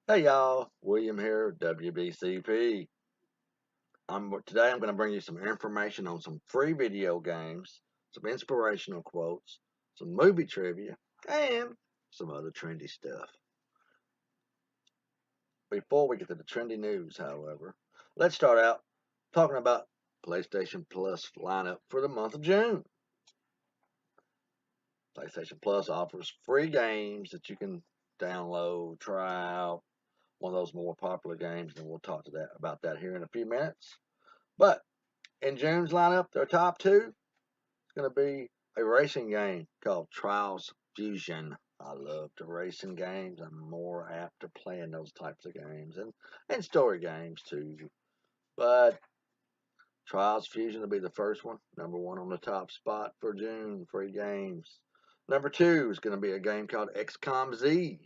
Hey y'all, William here, WBCP. Today I'm going to bring you some information on some free video games, some inspirational quotes, some movie trivia, and some other trendy stuff. Before we get to the trendy news, however, let's start out talking about PlayStation Plus lineup for the month of June. PlayStation Plus offers free games that you can download, try out, one of those more popular games, and we'll talk about that here in a few minutes. But in June's lineup, their top two is going to be a racing game called Trials Fusion. I love the racing games. I'm more apt to playing those types of games and story games too. But Trials Fusion will be the first one, number one on the top spot for June, free games. Number two is going to be a game called XCOM Z.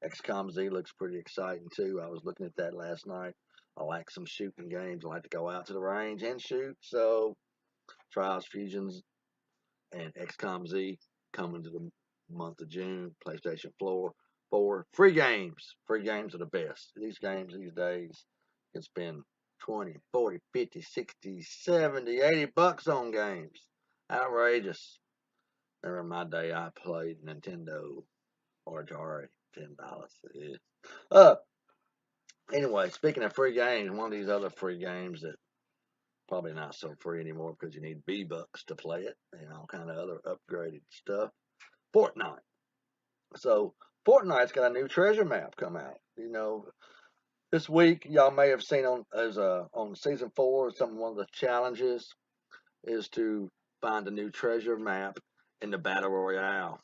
XCOM Z looks pretty exciting too. I was looking at that last night. I like some shooting games. I like to go out to the range and shoot. So Trials Fusions and XCOM Z coming to the month of June. PlayStation 4 free games. Free games are the best. These games these days you can spend 20, 40, 50, 60, 70, 80 bucks on games. Outrageous. Remember my day I played Nintendo or Atari, $10. Yeah. Uh, anyway, speaking of free games, one of these other free games that probably not so free anymore because you need V-Bucks to play it and all kind of other upgraded stuff. Fortnite. So Fortnite's got a new treasure map come out. This week y'all may have seen on season 4 one of the challenges is to find a new treasure map in the battle royale.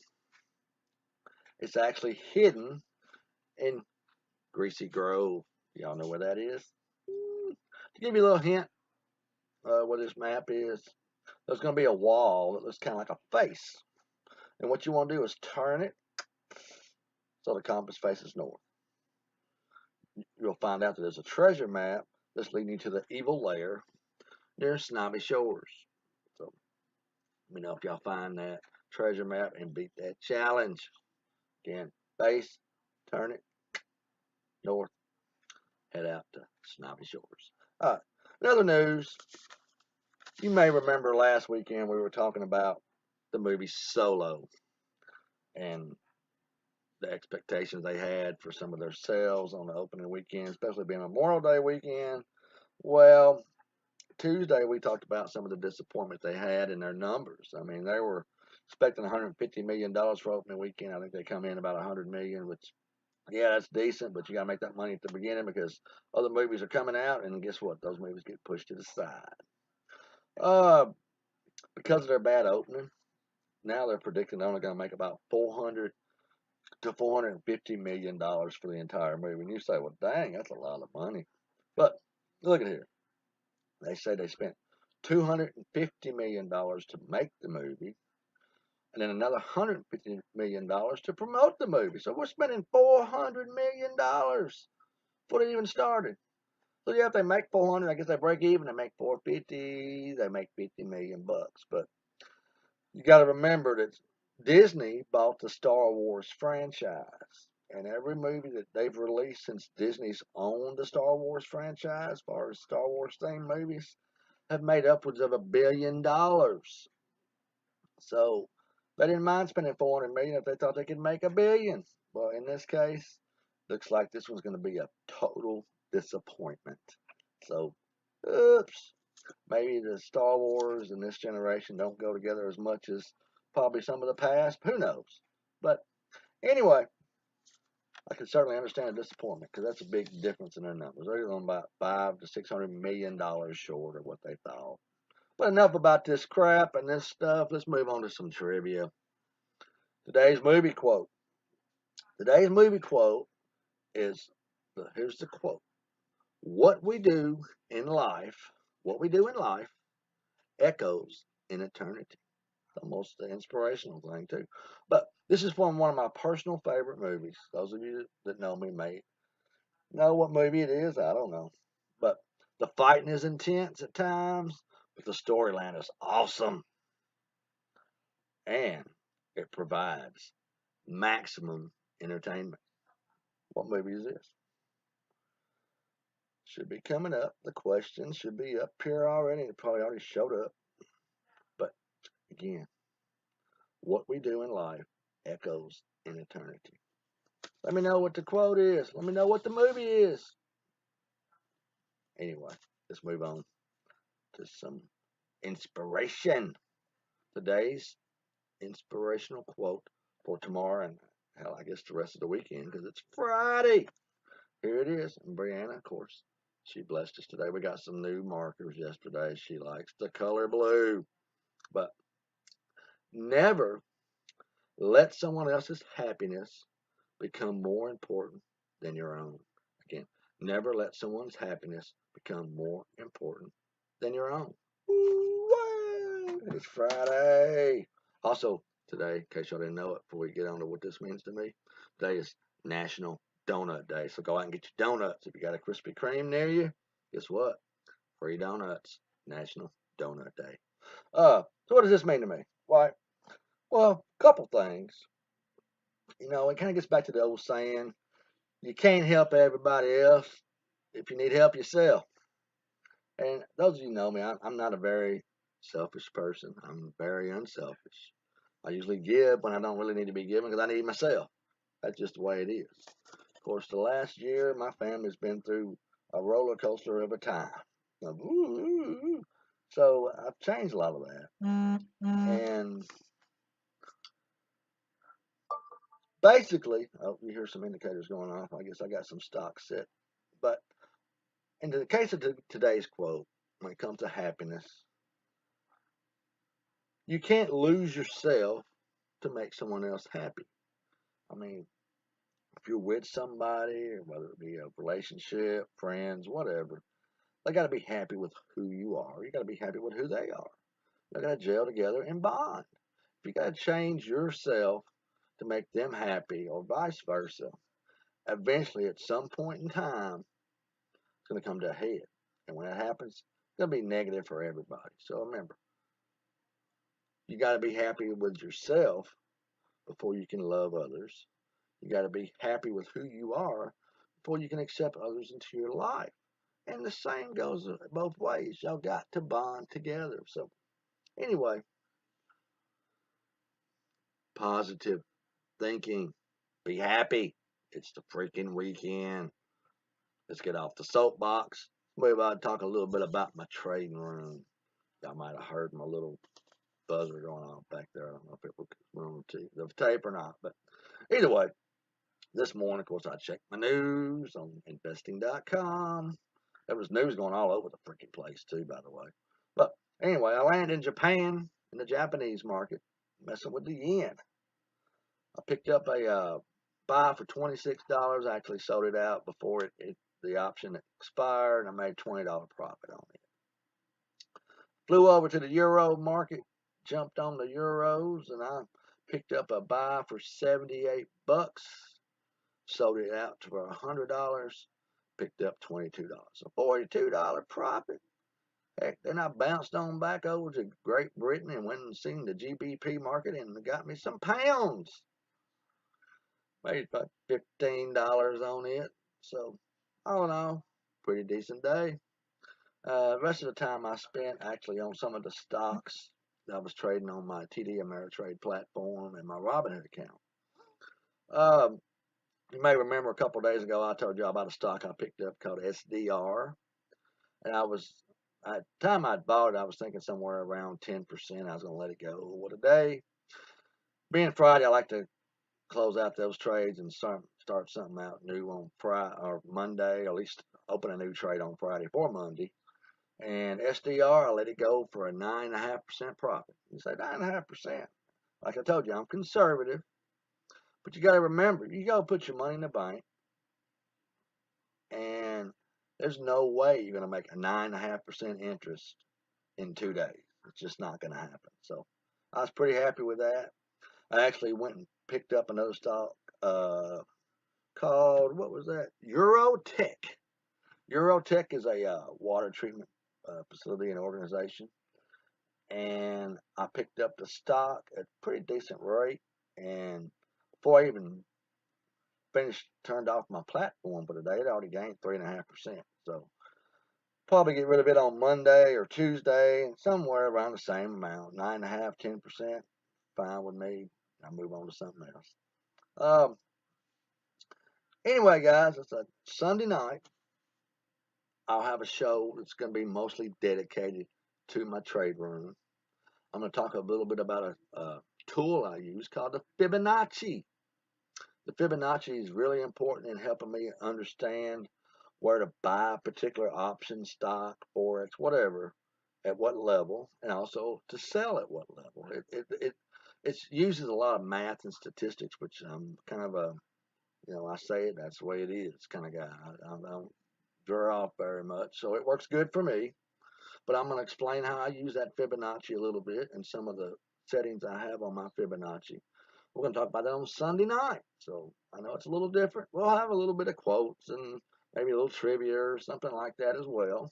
It's actually hidden in Greasy Grove. Y'all know where that is? To give you a little hint, what this map is, there's going to be a wall that looks kind of like a face. And what you want to do is turn it so the compass faces north. You'll find out that there's a treasure map that's leading you to the evil lair near Snobby Shores. So let me know if y'all find that treasure map and beat that challenge. Again, base, turn it north, head out to Snobby Shores. All right, another news. You may remember last weekend we were talking about the movie Solo and the expectations they had for some of their sales on the opening weekend, especially being Memorial Day weekend. Well, Tuesday we talked about some of the disappointment they had in their numbers. I mean, they were expecting $150 million for opening weekend. I think they come in about $100 million, which yeah, that's decent, but you got to make that money at the beginning because other movies are coming out, and guess what? Those movies get pushed to the side. Uh, because of their bad opening, now they're predicting they're only going to make about $400 to $450 million for the entire movie. And you say, well, dang, that's a lot of money. But look at here. They say they spent $250 million to make the movie, and then another $150 million to promote the movie. So we're spending $400 million before they even started. So yeah, if they make 400, I guess they break even. They make 450. They make 50 million bucks. But you got to remember that Disney bought the Star Wars franchise, and every movie that they've released since Disney's owned the Star Wars franchise, as far as Star Wars themed movies, have made upwards of $1 billion. So they didn't mind spending 400 million if they thought they could make $1 billion. Well, in this case, looks like this one's going to be a total disappointment. So, oops. Maybe the Star Wars and this generation don't go together as much as probably some of the past. Who knows? But anyway, I can certainly understand the disappointment because that's a big difference in their numbers. They're on about $500 to $600 million short of what they thought. But enough about this crap and this stuff. Let's move on to some trivia. Today's movie quote. Today's movie quote is here's the quote. What we do in life, what we do in life echoes in eternity. Almost the inspirational thing too. But this is from one of my personal favorite movies. Those of you that know me may know what movie it is. I don't know. But the fighting is intense at times, but the storyline is awesome. And it provides maximum entertainment. What movie is this? should be coming up. The questions should be up here already. It probably already showed up. But again, what we do in life echoes in eternity. Let me know what the quote is. Let me know what the movie is. Anyway, let's move on to some inspiration. Today's inspirational quote for tomorrow and hell, I guess the rest of the weekend because it's Friday. Here it is. And Brianna, of course, she blessed us today. We got some new markers yesterday. She likes the color blue. But never let someone else's happiness become more important than your own. Again, never let someone's happiness become more important than your own. Woo! It's Friday. Also, today, in case y'all didn't know it, before we get on to what this means to me, today is National Donut Day. So go out and get your donuts. If you got a Krispy Kreme near you, guess what? Free donuts. National Donut Day. So what does this mean to me? Why? Well, a couple things. You know, it kind of gets back to the old saying, you can't help everybody else if you need help yourself. And those of you who know me, I'm not a very selfish person. I'm very unselfish. I usually give when I don't really need to be giving because I need myself. That's just the way it is. Of course, the last year, my family's been through a roller coaster of a time. So I've changed a lot of that. And basically, oh, you hear some indicators going off. I guess I got some stock set. But in the case of today's quote, when it comes to happiness, you can't lose yourself to make someone else happy. I mean, if you're with somebody, whether it be a relationship, friends, whatever, they got to be happy with who you are. You got to be happy with who they are. You got to gel together and bond. If you got to change yourself to make them happy, or vice versa, eventually, at some point in time, it's going to come to a head. And when that happens, it's going to be negative for everybody. So remember, you got to be happy with yourself before you can love others. You got to be happy with who you are before you can accept others into your life. And the same goes both ways. Y'all got to bond together. So, anyway, positive thinking. Be happy. It's the freaking weekend. Let's get off the soapbox. Maybe I'll talk a little bit about my trading room. Y'all might have heard my little buzzer going on back there. I don't know if it was on the tape or not. But either way, this morning, of course, I checked my news on investing.com. There was news going all over the freaking place, too, by the way. But anyway, I landed in Japan, in the Japanese market, messing with the yen. I picked up a buy for $26. I actually sold it out before the option expired, and I made $20 profit on it. Flew over to the euro market, jumped on the euros, and I picked up a buy for 78 bucks. Sold it out for $100, picked up $22. So $42 profit. Heck, then I bounced on back over to Great Britain and went and seen the GBP market and got me some pounds. Made about $15 on it. So, all in all, pretty decent day. The rest of the time I spent actually on some of the stocks that I was trading on my TD Ameritrade platform and my Robinhood account. You may remember a couple of days ago I told you about a stock I picked up called SDR. And at the time I'd bought it, I was thinking somewhere around 10%. I was going to let it go. Well, today, being Friday, I like to close out those trades and start something out new on Friday or Monday, or at least open a new trade on Friday for Monday. And SDR, I let it go for a 9.5% profit. You say 9.5%. Like I told you, I'm conservative. But you got to remember, you got to put your money in the bank. And there's no way you're going to make a 9.5% interest in 2 days. It's just not going to happen. So I was pretty happy with that. I actually went and picked up another stock called, what was that? Eurotech. Eurotech is a water treatment facility and organization. And I picked up the stock at a pretty decent rate. And before I even turned off my platform for the day, it already gained 3.5%. So Probably get rid of it on Monday or Tuesday, somewhere around the same amount, 9.5%, 10%. Fine with me. I move on to something else. Anyway, guys, it's a Sunday night. I'll have a show that's going to be mostly dedicated to my trade room. I'm going to talk a little bit about a tool I use called the Fibonacci. The Fibonacci is really important in helping me understand where to buy a particular option, stock, forex, whatever, at what level, and also to sell at what level. It uses a lot of math and statistics, which I'm kind of a, I say it, that's the way it is kind of guy. I don't veer off very much, so it works good for me. But I'm going to explain how I use that Fibonacci a little bit and some of the settings I have on my Fibonacci. We're going to talk about that on Sunday night. So I know it's a little different. We'll have a little bit of quotes and maybe a little trivia or something like that as well.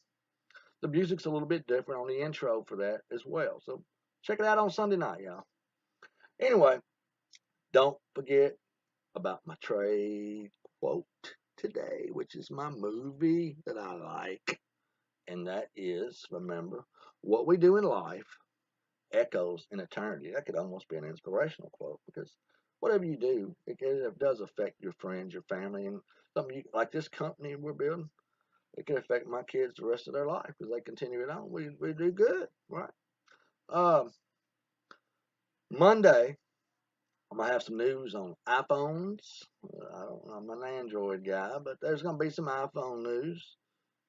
The music's a little bit different on the intro for that as well. So check it out on Sunday night, y'all. Anyway, don't forget about my trade quote today, which is my movie that I like. And that is, remember, what we do in life echoes in eternity. That could almost be an inspirational quote, because whatever you do, it does affect your friends, your family, and something like this company we're building. It can affect my kids the rest of their life because they continue it on. We do good, right? Monday, I'm gonna have some news on iPhones. I'm an Android guy, but there's gonna be some iPhone news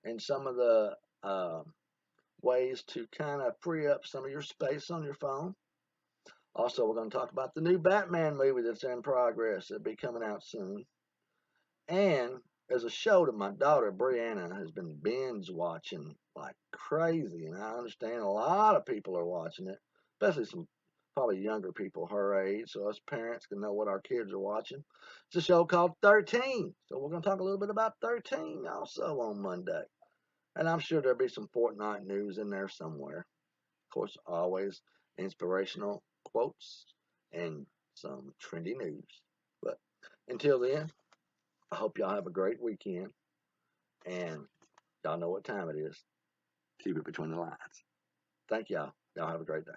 and some of the ways to kind of free up some of your space on your phone. Also, we're going to talk about the new Batman movie that's in progress. It'll be coming out soon. And there's a show that my daughter Brianna has been binge watching like crazy, and I understand a lot of people are watching it, especially some probably younger people her age, so us parents can know what our kids are watching. It's a show called 13. So we're going to talk a little bit about 13 also on Monday. And I'm sure there'll be some Fortnite news in there somewhere. Of course, always inspirational quotes and some trendy news. But until then, I hope y'all have a great weekend. And y'all know what time it is. Keep it between the lines. Thank y'all. Y'all have a great day.